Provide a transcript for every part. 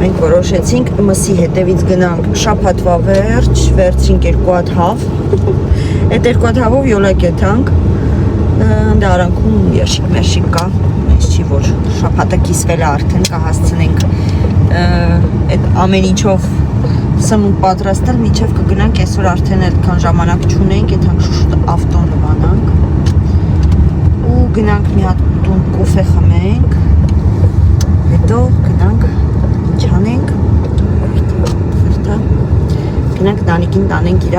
Մենք որոշեցինք մսի հետևից գնանք շաբաթվա վերցրինք 2 հատ հավ։ Այդ 2 հատ հավով յոլա կեթանք։ Դա արանքում երշիկ կա։ Ես չի որ շաբաթը կիսվել է արդեն կհասցնենք այդ ամեն ինչով սնունդ պատրաստել, միջև կգնանք այսօր արդեն այդքան ժամանակ չունենք, եթանք շուշտ ավտոն լվանանք ու գնանք մի հատ տուն կոֆե խմենք, հետո գնանք ինչ անենք, գնանք Դանիկին տանենք իր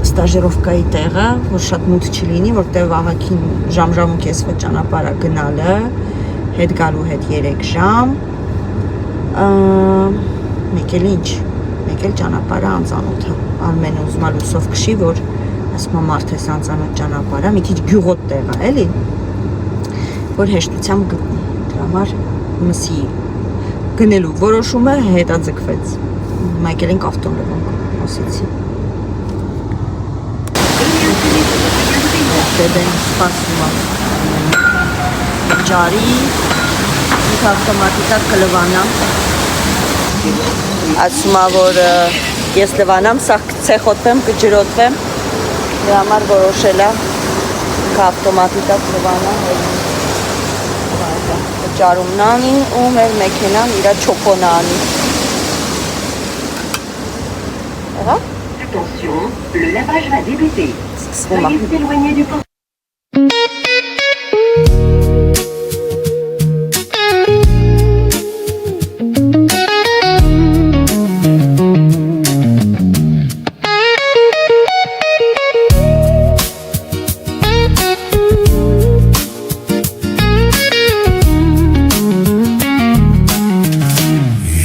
ստաժերովկայի տեղը, որ շատ մութ չլինի, որտեղ աղաքին ժամ-ժամ ու կեսվա ճանապարհը գնալը, հետ գալու հետ 3 ժամ, մեկ էլ ինչ, մեկ էլ ճանապարհը անծանոթ է, Արմենը ուզում է լույսով քշի, որ ասում մարդ ես անծանոթ ճանապարհը, մի քիչ գյուղոտ տեղ է, էլի, որ հեշտությամբ գտնի, դրա համար մսի գնելու որոշումը հետաձգվեց, մայկել ենք ավտոն լվանք, ասեցի։ Դեն սպասում է ջարի ինք ավտոմատիկա կլվանամ ասում է որ ես լվանամ սա կցեխոտվեմ կջրոտվեմ դրա համար որոշել է ինք ավտոմատիկա կլվանամ ջարումն անի ու մեր մեքենան իրա չոքոնը անի Attention, le lavage va débuter. Soyez éloigné du porte.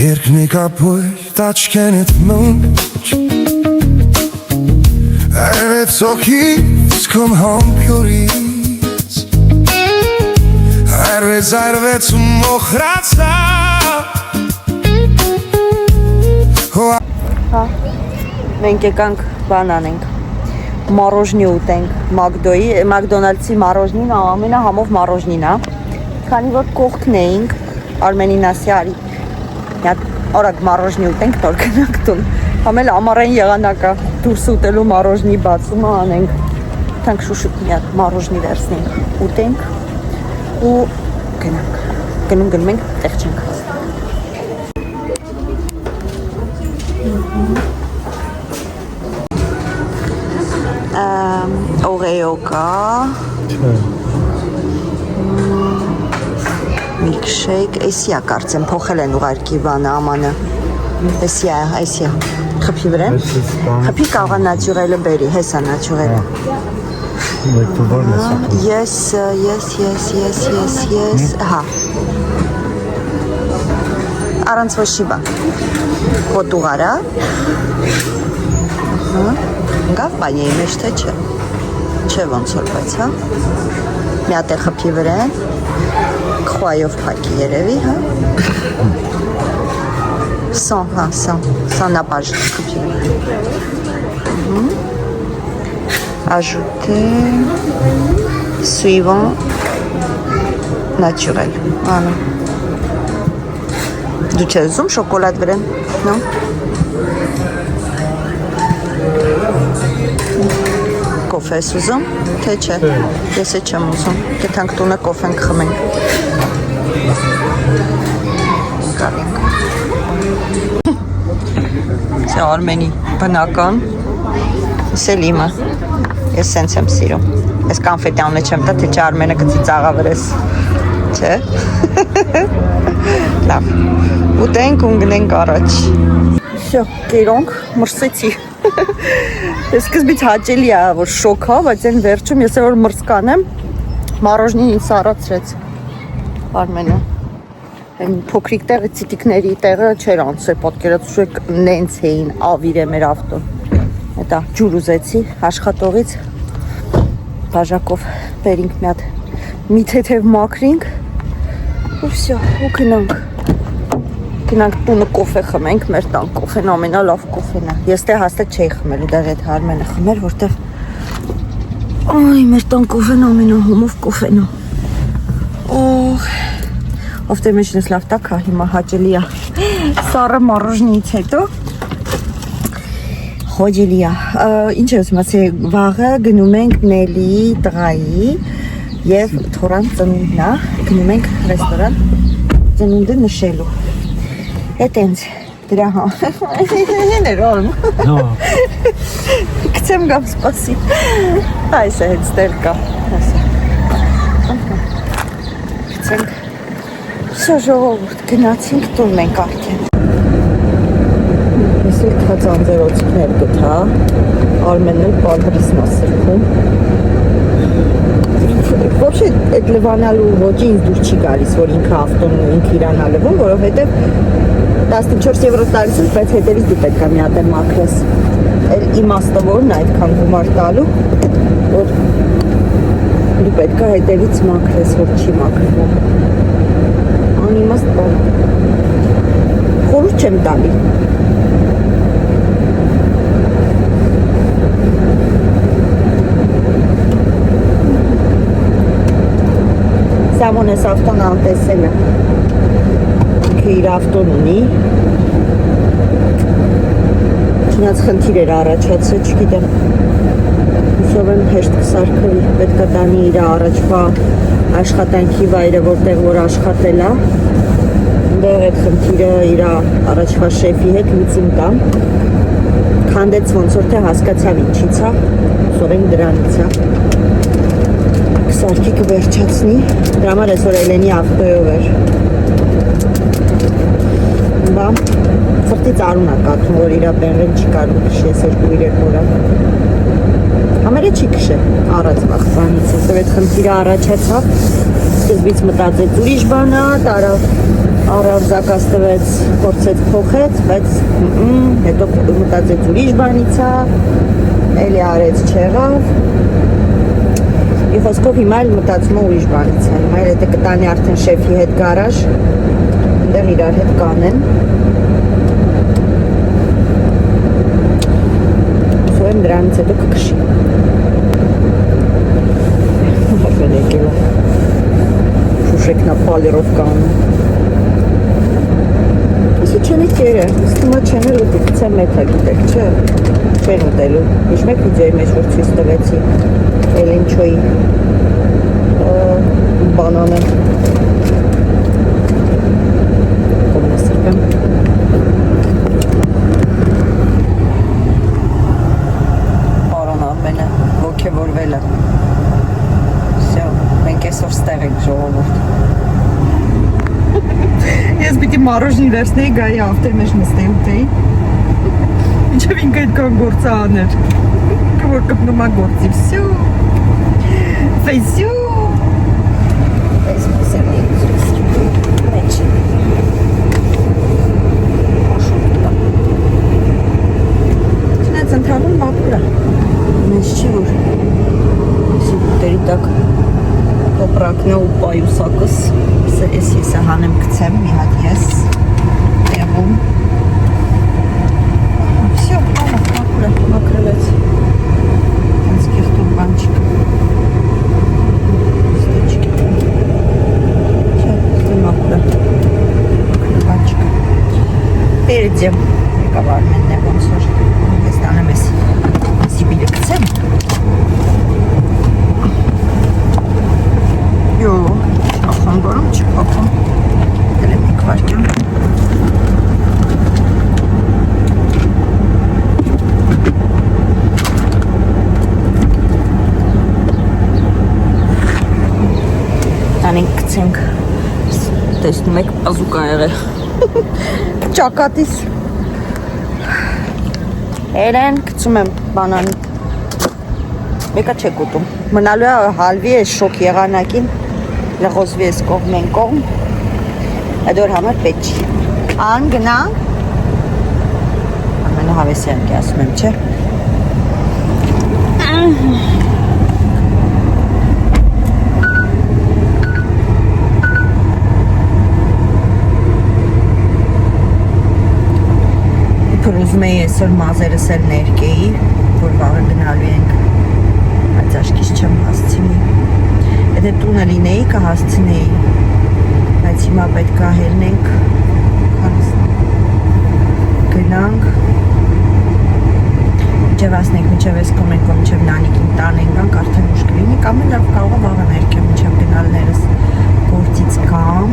Երկնիկա բույր տաչքենիդ մունջ Արվեցոքից կոմ համպյուրից Արվեց ու մոխրացա Մենք եկանք բան անենք մարոժնի ուտենք մակդոնալդսի մարոժնին ամենա համով մարոժնին է քանի որ կողքն էինք Արմենին ասի արի օրակ մարոժնի ուտենք նոր գնանք տուն Համել ամառային եղանակա դուրս ուտելու մարոժնի բացումը անենք Թանք շուշուտ մի հատ մարոժնի վերցնենք ուտենք ու գնանք գնում ենք տեղ չենք Օրեո կա Milkshake, էսիա կարծեմ փոխել են ուղարկի բանը ամանը Էսիա Խփի վրան Խփի կաղա նատյուրելը բերի, հեսա նատյուրելը Yes Հա Առանց ոչի բա Հոտուղարա Գավ բանյայի մեջ թե չէ Չէ ոնց որ բայց հա Մի հատ է խփի վրան Քխայով փակի երևի, հա Sans nappage. Ajouter suivant naturel. Voilà. Du çözüm şokolat veren, non? Կոֆե ուզում, թե չէ, ես չեմ ուզում, կեթանք տունը կոֆեն կխմենք Կարենք Սա Արմենի բնական, ես էլ իմը, ես սենց եմ սիրում, ես կանֆետի անե չեմ տա, թե չէ Արմենը կծի ծաղավրես, չէ, լավ, ուտենք ու գնենք առաջ Всё, կերոնք, մրսեցի Ես սկզբից հաճելի է, որ շոք է, բայց այն վերջում ես որ մրսկան եմ, մարոժնին ինձ առացրեց Արմենը Փոքրիկ տեղը, ցիտիկների տեղը չեր անցել, պատկերացրու եք նենց էին ավիր է մեր ավտոն Հետա ջուր ուզեցի, աշխատողից բաժակով բերինք մի հատ մի թեթև մաքրինք ու վсё, ու գնանք տունը կոֆե խմենք, մեր տան կոֆեն ամենալավ կոֆեն է Ես դե հաստատ չէի խմելու, դեռ այդ Արմենը խմեր, որտև Այ, մեր տան կոֆեն ամենահոմով կոֆեն է Ավտոմեշնս լավ տակա, հիմա հաճելի է։ Սառը մորոժնից հետո հոջելի է։ Ինչ ես ասի, վաղը գնում ենք Նելի տղայի եւ Թորան ծնունդն է, գնում ենք ռեստորան ծնունդը նշելու։ Հետ ինձ դրա ներողում։ Գցեմ գամ սպասի։ Այս է հետ ստել կա։ Գցենք։ Շո ժողովուրդ գնացինք տուն մենք արդեն։ Ես էլ թած անձերոցիկներ գտա, Արմենն էլ պարբրիսն է սրբում։ Вообще այդ լվանալու ոճի ինձ դուր չի գալիս, որ ինքը ավտոն ու ինքը իրան ալվում, որովհետև 14 եվրո տալիս ես, բայց հետևից դու պետք է մի հատ մաքրես։ Էլ իմաստավորն է այդքան գումար տալու, որ դու պետք է հետևից մաքրես, որ չի մաքրվում։ Անիմաստ բան։ Խորհուրդ չեմ տալի։ Սամոնես ավտոն անտեսել է։ Ինքը իր ավտոն ունի։ Չնայած խնդիր էր առաջացել, չգիտեմ։ Հուսով եմ հեշտ կսարքվի, պետք է տանի իր առաջվա աշխատանքի վայրը, որտեղ որ աշխատել է։ Այնտեղ այդ խնդիրը իր առաջվա շեֆի հետ լուծում տա։ Քանդեց ոնց որ թե հասկացավ ինչից է, հուսով եմ դրանից է։ Սարքի կվերջացնի, դրա համար այսօր Էլենի ավտոյով էր։ Բա, սրտից արուն է կատում, որ իրա բենրեն չի կարում կշի, ես 2-3 օրա։ Համերը չի կշե, առած վախվանից, ոսով այդ խնդիրը առաջացավ, սկզբից մտածեց ուրիշ բանա, առավ զակաս տվեց, փորձեց փոխեց, բայց հետո մտածեց ուրիշ բանից է, էլի արեց չեղավ։ Ի խոսքով հիմա էլ մտածում եմ ուրիշ բանից են, հիմա էլ հետը կտանի արդեն շեֆի հետ գարաժ, ընդեղ իրար հետ կանեն։ Ուսով եմ դրանից հետո կքշի։ Արդեն եկել է, շուշեկնա պալերով կանում։ Իսի չեն է կերը, ստումա չեն էլ ուտի, կցեմ մեթա գիտեք, չէ, չեն ուտելու, իշ մեկ վիդեոյի մեջ որ ցույց տվեցի, Էլենչոյի բանանը կոմն սրպեմ պարոն ամենը ոգևորվել է վսյո, մենք այսօր ստեղ ենք ժողովուրդ ես պիտի մարոժնի վերցնեի գայի ավտեր մեջ նստեի ուտեի ինչև ինքը այդքան գործը աներ որ կպնում է գործի վսյո վսյո Այս մոսեր մեջի Չնայց ընդհանում մապուր է մեզ չի որ սուպտերի տակ տոպրակն է ու պայուսակս ես եսը հանեմ կցեմ մի հատ ես տեղում վսյո մապուր է մակրելեց հենց կեղտում բան չկա Перейдем. Եկավարմենն է ոնց որ ես տանեմ ես սիբիլը կցեմ Յո, ախան գորում չպապում դել եմ եկ վարկյամ Տանենք կցենք տեսնում եք պազուկա եղել Ճակատիս Էրեն, կծում եմ բանանի Մեկա չեք ուտում Մնալու է հալվի է շոկ եղանակին Լղոզվի ես կողմ են կողմ Այդ որ համար պետ չի Ան գնա Ամենը հավեսյան կի ասում եմ, չէ Ուզում էի այսօր մազերս էլ ներկեի, որ վաղը գնալու ենք, բայց աշկիս չեմ հասցնի։ Եթե տունը լինեի, կհասցնեի, բայց հիմա պետք է հելնենք, գնանք, մինչև ասնենք, մինչև ես կոմենք, մինչև նանիկին տանենք, անք արդեն ուշ կլինի, կամ լավ կարող է վաղը ներքեմ, մինչև գնալներս գործից կամ,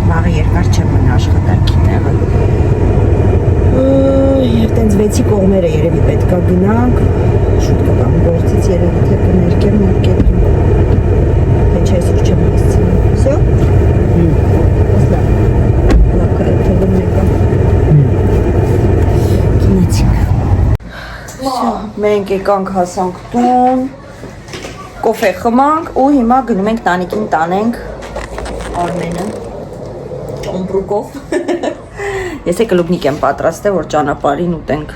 վաղը երկար չեմ մնա աշխատանքի տեղը։ Եվ տենց 6-ի կողմերը երևի պետք է գնանք, շուտ կգամ գործից երևի թե կներկեմ ներկետրում, հեչ այսօր չեմ հասցնում, վսյո? Լավ, լավ կրետ թողում ներկա, կինեցինք։ Մենք եկանք հասանք տուն, կոֆե խմանք ու հիմա գնում ենք տանիքին տանենք Արմենը, օմբրուկով, ես է կլուբնիկ եմ պատրաստել, որ ճանապարհին ուտենք,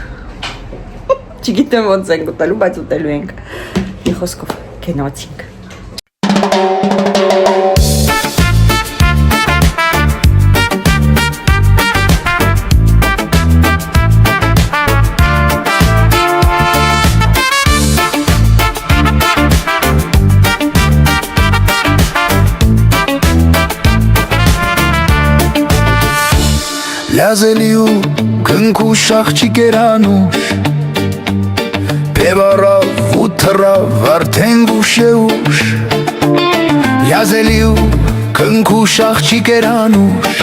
չգիտեմ ոնց ենք ուտելու, բայց ուտելու ենք, մի խոսքով գնացինք։ Լազելի ու կնքուշ աղջիկ էր անուշ Բևարավ ու թռավ արդեն գուշ է ուշ Լազելի ու կնքուշ աղջիկ էր անուշ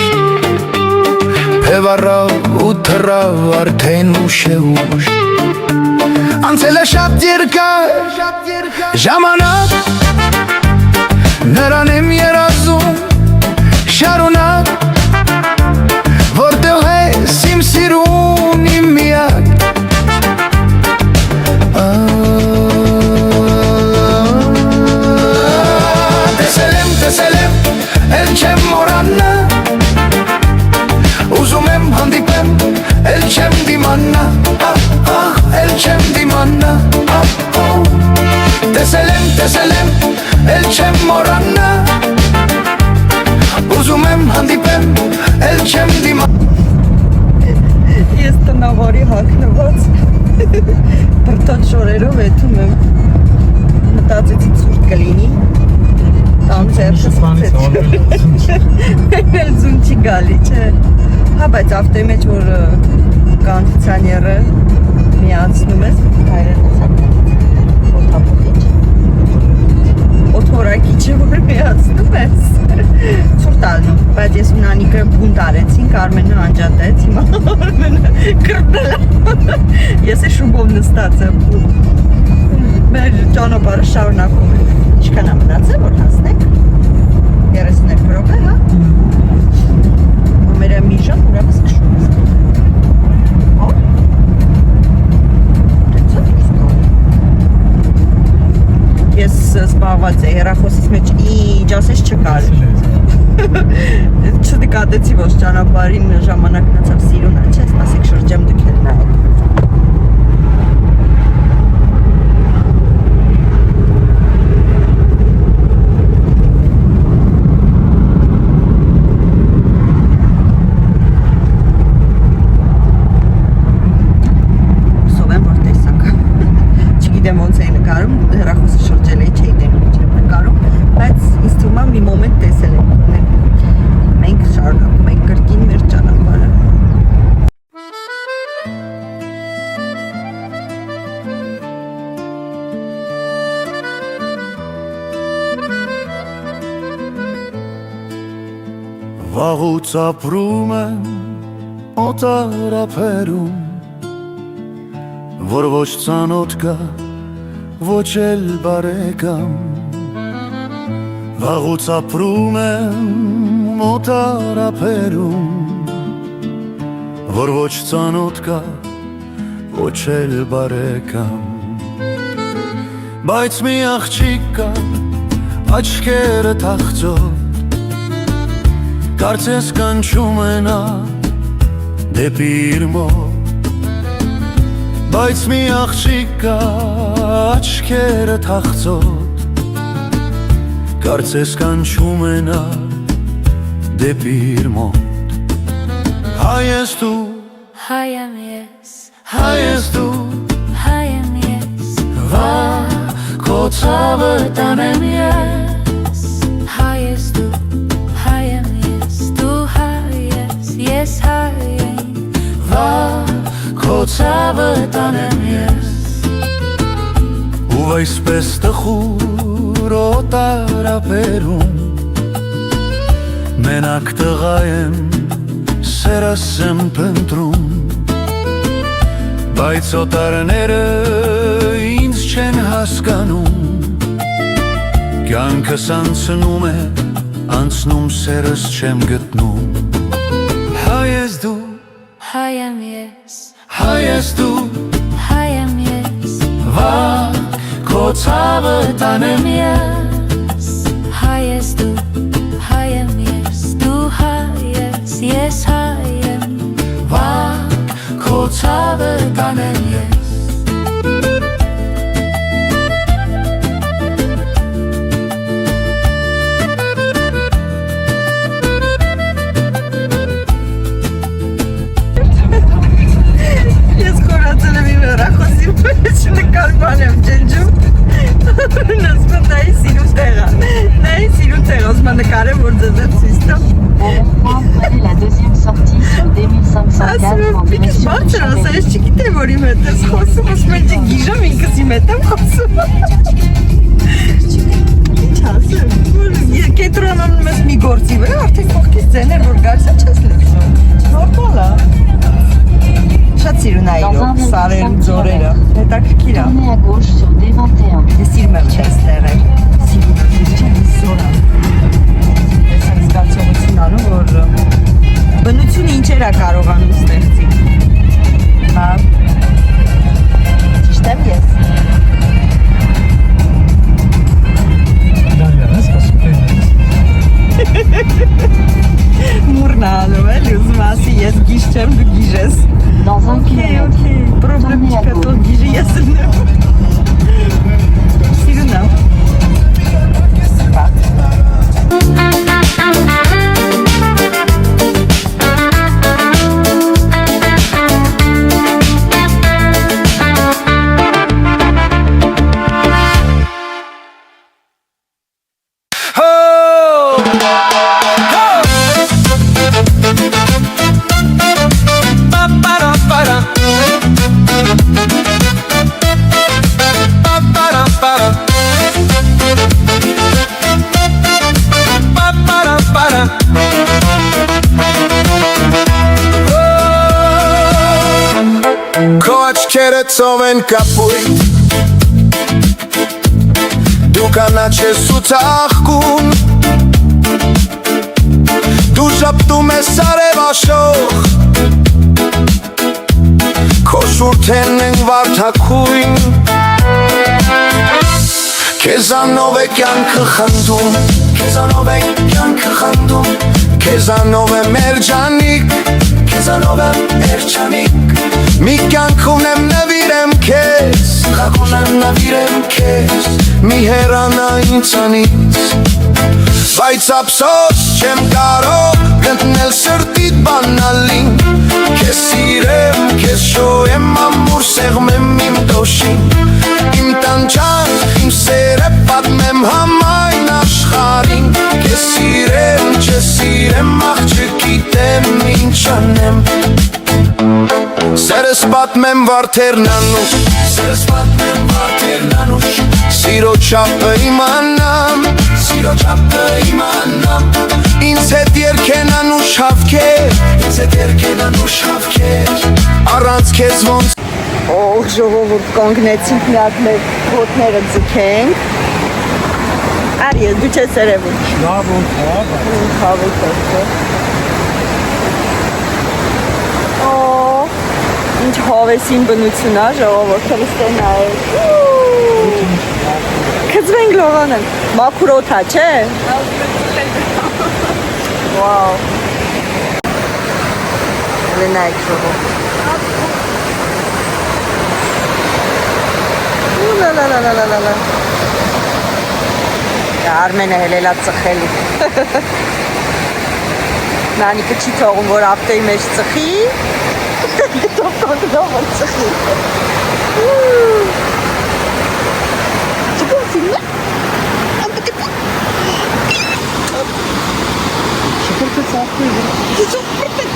Բևարավ ու թռավ արդեն ուշ է ուշ Անցել է շատ երկար ժամանակ Նրան եմ երազում շարունակ Որտեղ ես իմ սիրուն իմ միակ Տեսել եմ, էլ չեմ մորանա Ուզում եմ հանդիպեմ, էլ չեմ դիմանա Էլ չեմ դիմանա Տեսել եմ, էլ չեմ մորանա Ուզում եմ հանդիպեմ, էլ չեմ դիմանա Ես տնավարի հագնված բրտոտ շորերով եթում եմ մտածեցի ծուրտ կլինի տան ձերքս Մեն էլ ձուն չի գալի, չէ հա բայց ավտոյի մեջ որ կոնդիցիոները միացնում ես օթորակիչը որ միացնում ես ծուրտ ալնում, բայց ես ու նանիկը բունտ արեցինք, Արմենը անջատեց, հիմա Արմենը կրպել ես է շուբով նստած եմ մեր ճանապարհը շարունակում է ինչքան է մնացել որ հասնենք 32 րոպե, հա մեր մի ժամ ուրեմն սկսում ես Ես սպաղված է հեռախոսից մեջ ինչ ասես չկար չդկատեցի ոչ ճանապարհին ժամանակ մնացավ սիրուն է, չէ, սպասեք շրջեմ դքել նայել Սովեմ որ տեսակ չգիտեմ ոնց էի նկարում հեռախոսը շրջել էի չէի դեմին չեմ նկարում բայց ինձ թվում է մի մոմենտ տեսել եմ մենք շարունակում ենք կրկին մեր ճանապարհը Վաղուց ապրում եմ օտարափերում Որ ոչ ծանոթ կա, ոչ էլ բարեկամ Վաղուց ապրում եմ օտարափերում Որ ոչ ծանոթ կա, ոչ էլ բարեկամ Բայց մի աղջիկ կա, աչքերը թախծով Կարծես կանչում է նա դեպի իր մոտ Բայց մի աղջիկ կա աչքերը թախծոտ Կարծես կանչում է նա դեպի իր մոտ Հայ ես դու Հայ եմ ես Հայ ես դու Հայ եմ ես Վա քո ցավը տանեմ ես Հայ ես դու Հայ եմ ես հայեն Քո ցավը տանեմ ես Ու այսպես տխուր օտարապերում Մենակ տղա եմ, սերս եմ փնտրում Բայց օտարները ինձ չեն հասկանում Կյանքս անցնում է, անցնում սերս չեմ գտնում Հայ ես դու, հայ եմ ես հայ ես դու հայ եմ ես Քո ցավը տանեմ ես հայ ես դու հայ եմ ես դու հայ ես հայ եմ Քո ցավը տանեմ ես Ես կորացել եմ իմ հեռախոսի մեջ նկարման եմ ջնջում Ասում եմ նայի սիրու տեղը Նայի սիրու տեղը ասում եմ նկարեմ որ ձեզ եմ ցույց տամ Prenez la deuxième sortie sur D1504 Ասում եմ en պիտի direction բարձր de ասա ես չգիտեմ որ իմ հետ ես խոսում ասում եմ ջի գիժեմ ինքս իմ հետ եմ խոսում Ինչ ասեմ որ կենտրոնանում ես մի գործի վրա արդեն կողքից ձեներ որ գալիս չես լսում Նորմալ է Շատ սիրուն է իրոք, սարերը, ձորերը, հետաքրքիր է Tournez à gauche sur D21. Ես սիրում եմ չես տեղեր, սիրում եմ ես չեմ զորա Ես եմ զգացողություն անում, որ բնությունը ինչեր է կարողանում ստեղծի Հա, ճիշտ եմ ես Մուրն ալում էլի, ուզում ասի ես գիժ չեմ, դու գիժ ես Dans un kilomètre, Պրոբլեմ tournez à չկա, gauche. տոն գիժի ես եմ Սիրուն եմ Քո աչքերը ծով են կապույտ Դու կանաչ ես ու ծաղկուն Դու ժպտում ես արևաշող Քո շուրթերն են վարդակույն Քեզանով է կյանքը խնդում Քեզանով է կյանքը խնդում Քեզանով է մերջանիկ Քեզանով է մերջանիկ Մի կյանք ունեմ նվիրեմ քեզ Խաղ ունեմ նվիրեմ քեզ Մի հեռանա ինձանից Բայց ափսոս չեմ կարող Գտնել սրտիդ բանալին Քեզ սիրեմ, քեզ շոյեմ ամուր սեղմեմ իմ դոշին Իմ տանջանք, իմ սերը պատմեմ համայն աշխարհին Քեզ սիրեմ, չսիրեմ, աղ չգիտեմ ինչ անեմ Սերս պատմեմ վարդերնանուշ Սերս պատմեմ վարդերնանուշ Սիրո չափը իմանամ Սիրո չափը իմանամ Ինձ հետ երկեն անուշ հավքեր Ինձ հետ երկեն անուշ հավքեր Առանց քեզ ոնց Օհ, ժողովուրդ կանգնեցինք մի հատ մեր ոտները ձգենք Արիել, դու չես երևում Լավ ոնց Խավը տեսը Ինչ հավեսին բնություն է, ժողովորդը լստեն այր Կծվենք լողանեմ, մաքուր օթա, չէ? Վաու Հելե նայք ժողով Լալալալալալալա Արմենը հելելա ծխելի Նանիկը չի թողում, որ ավտոյի մեջ ծխի Գտով կանգնով որ ծխի Չկոմ ֆիլմը? Շքրկը ծախտույր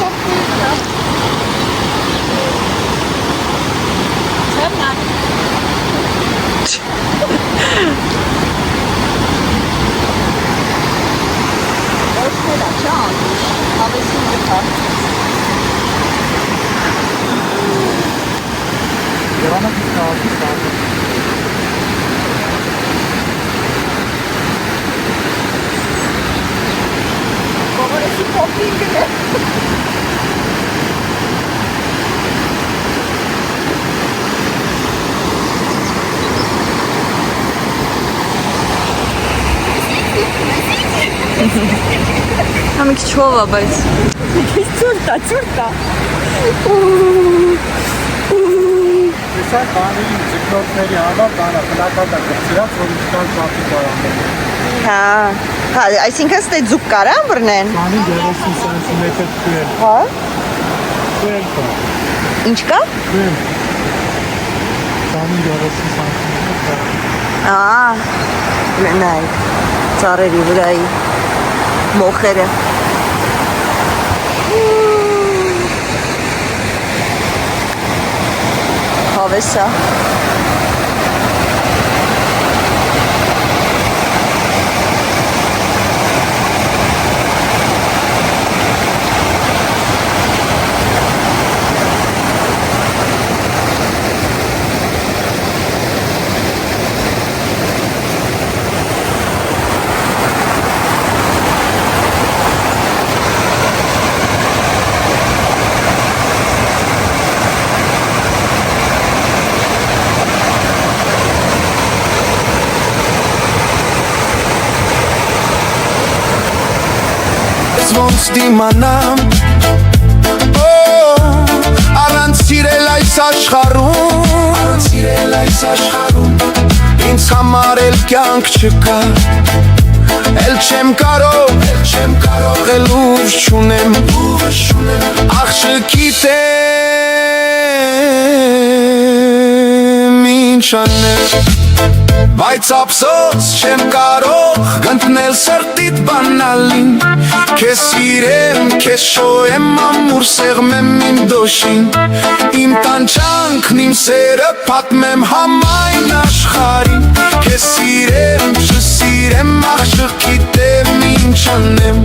Համի քիչ հով է, բայց ծուրտա։ Սա բանի ձգնորդների համար բանը պլակատա կրծրած, որ ինչքան ծապի կարամել։ Հա, այսինքն ստե ձուկ կարան բրնեն։ Բանի 30 սանտիմետր քույր։ Հա։ Քույր կա։ Ինչ կա։ Քույր։ Բանի 30 սանտիմետր։ Նայ, ծառերի վրայի մոխերը։ Հավեսա։ ոնց դիմանամ առանց սիրել այս աշխարհում ինձ համար էլ կյանք չկա էլ չեմ կարող էլ ուժ չունեմ աղջկիտեմ ինչ անեմ բայց ափսոս չեմ կարող գտնել սրտիդ բանալին Քեզ սիրեմ, քեզ շոյեմ ամուր սեղմեմ իմ դոշին Իմ տանջանքն իմ սերը պատմեմ համայն աշխարհին Քեզ սիրեմ, չսիրեմ աղջկիտեմ ինչ անեմ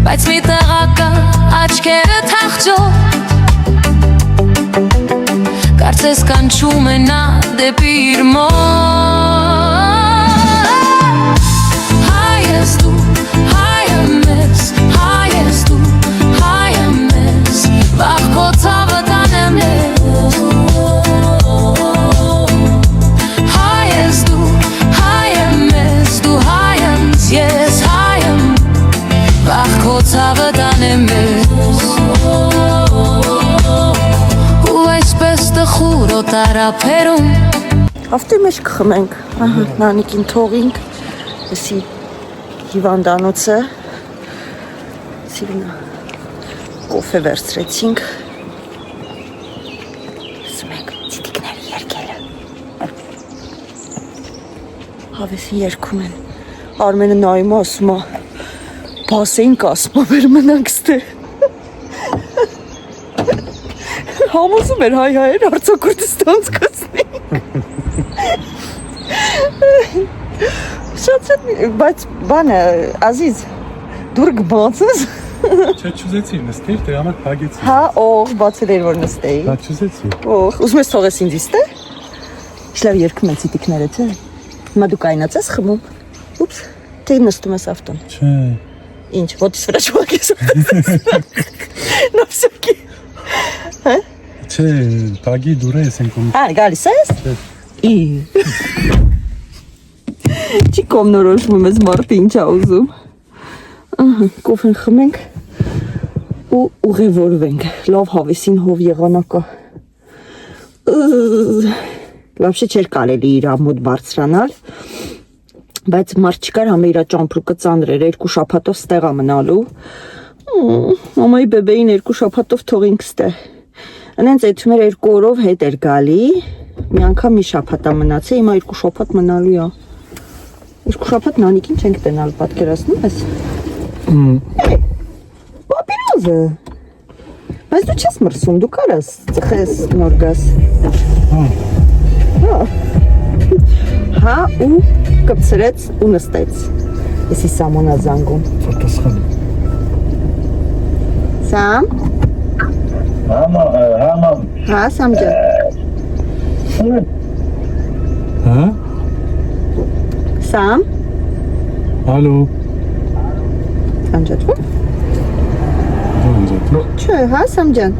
Բայց մի տեղակա աչքերը թախջող Կարծես կանչում է նա դեպի իր մոտ Հայ ես դու, հայ եմ ես, հայ ես դու, հայ եմ ես Վաղ քո ցավը տանեմ ես Հայ ես դու, հայ եմ ես, դու հայ եմ ես, հայ եմ Վաղ քո ցավը տանեմ ես Ու այսպես տխուր օտարափերում Ավտի մեջ կխմենք, նանիկին թողինք, եսի հիվանդանոցը, սիրինա կոֆե վերցրեցինք, սմենք ծիտիկների երկելը, հավեսին երկում են, Արմենը նայում ասում է, բաս էինք ասում, վեր մնանք ստե, համոզում էր հայ-հայեր Արցախ-Քուրդիստան սկացնենք, Շատ բայց բանը, Ազիզ, դուր գբացես, Չէ, չուզեցի նստել, դրա համար փագեցի։ Հա, օղ, բացել էր որ նստեի։ Դա չուզեցի։ Օղ, ուզում ես թողես ինձ իստե։ Շլավ երկում են ցիտիկները, չէ։ Հիմա դու կայնած ես խմում։ Ուպս, թե նստում ես ավտոն։ Չէ։ Ինչ, ոտից վրա շուակ ես։ Նավսոքի։ Հա։ Չէ, փագի դուրը ես ենք ում։ Հա, գալիս ես։ Ի։ Չի կողմնորոշվում ես մարդը ինչ ա ուզում։ Ահա, կոֆեն խմենք ու ուղևորվենք։ Լավ հավեսին հով եղանակա։ Լավ չէր կարելի իր մոտ բարձրանալ, բայց մարդ չկար համը իր ճամպրուկը ծանր էր 2 շաբաթով ստեղա մնալու։ Մամայի բեբեին 2 շաբաթով թողինք ստեղ։ Անենց այդում էր 2 օրով հետ էր գալի, մի անգամ մի շաբաթ մնացի, հիմա 2 շաբաթ մնալու է։ 2 շաբաթ նանիկին չենք տենալ, պատկերացնում ես։ Պապիրոզը։ Բայց դու չես մրսում, դու կարաս ծխես նոր գաս։ Հա ու կպցրեց ու նստեց։ Եսի Սամոնա զանգում։ Պատասխան։ Սամ։ Հա, Սամ ջան։ Հա։ Սամ։ Ալո։ Անջատվում։ Անջատվում։ Չէ, հա Սամ ջան։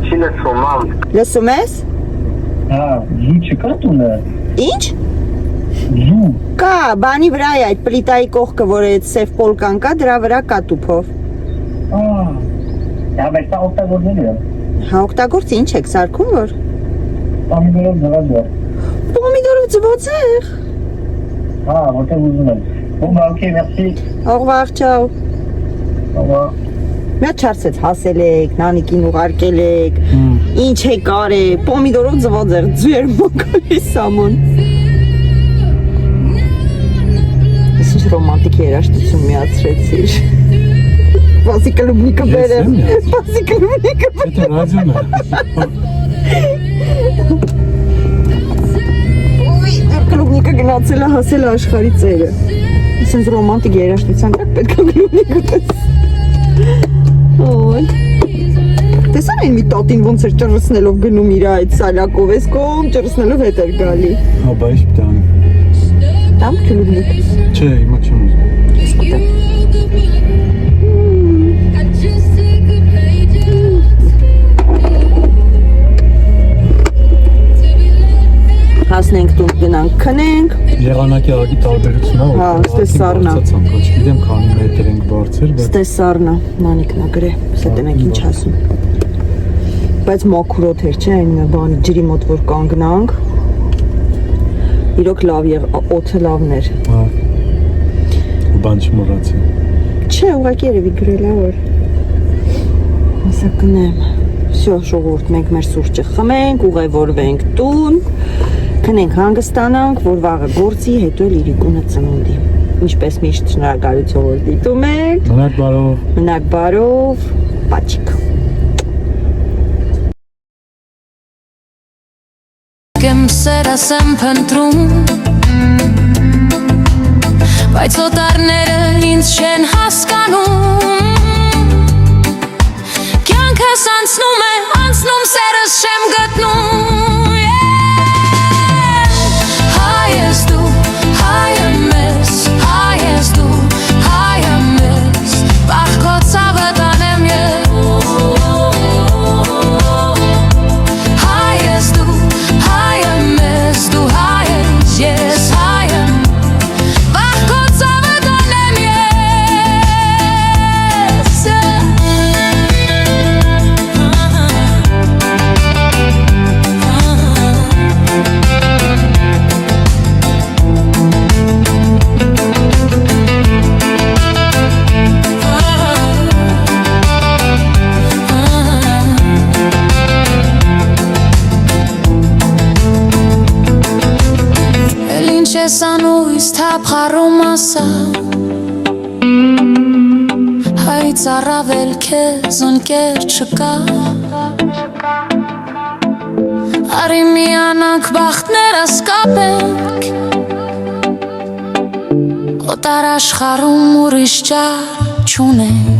Չի լսում, մամ։ Լսում ես։ Հա, զու չկա տունը։ Ինչ։ Զու։ Կա, բանի վրա է այդ պլիտայի կողքը, որ այդ սև պոլկան կա, դրա վրա կա տուփով։ Դա բայց դա օգտագործել եմ։ Հա, օգտագործի ինչ եք սարքում որ։ Պամիդորով ձվածեղ։ Պոմիդորով ձվածեղ։ Հա, որտեղ ուզում եմ։ Okay, merci. Au revoir, ciao։ Au revoir։ Մի չարսեց հասել եք, նանիկին ուղարկել եք, ինչ եք արել, պոմիդորով ձվածեղ, ձուեր մոկալի Սամոն։ Ես ինչ ռոմանտիկ երաժշտություն միացրեցիր։ Վասի կլուբնիկը բերեմ, վասի կլուբնիկը բերեմ։ Դա ռադիոն է։ Ուй, կլուբնիկը գնացել է հասել աշխարհի ծերը։ Սենց ռոմանտիկ երաժշտության տակ պետք է կլուբնիկը տես։ Ոյ։ Տեսան այն մի տատին ոնց էր ճռսնելով գնում իր այդ սալակով, ես կողմ ճռսնելով հետ էր գալի։ Հա, բայց դան։ Տամ կլուբնիկ։ Չէ, հիմա չեմ ուզում։ Ես կտեմ։ Հասնենք տուն գնանք քնենք։ Եղանակի ագի տարբերությունն է։ Հա, ստե սառնա։ Չգիտեմ քանի մետր ենք բարձր, բայց Ստե սառնա, նանիկն ա գրե, սա տենենք ինչ ասում։ Բայց մաքրոտ էր, չէ, այն բան ջրի մոտ որ կանգնանք։ Իրոք լավ եղ, օդը լավն էր։ հա։ Բան չմոռացի։ Չէ, ուղղակի երևի գրել ա որ։ Ասա կնեմ։ Всё, ժողովուրդ, մենք մեր սուրճը խմենք, ուղևորվենք տուն, քնենք հանգստանանք, որ վաղը գործի, հետո Լիրիկունը ծնունդի։ Ինչպես միշտ շնորհակալություն որ դիտում եք։ Մնաք բարով։ Մնաք բարով, պաչիկ։ Կեմ սերս եմ փնտրում Բայց օտարները ինձ չեն հասկանում Կյանքս անցնում է, անցնում սերս չեմ գտնում Հայ ես դու, հայ եմ ես, հայ ես դու, հայ եմ ես Վաղ քո ցավը տանեմ ես Հայ ես դու, հայ եմ ես, դու հայ ես, ես հայ եմ Վաղ քո ցավը տանեմ ես Ես անույս թափխարում ասա Հայց առավել քեզ ընկեր չկա Արի միանանք բախտներս կապենք Օտար աշխարհում ուրիշ ճար չունենք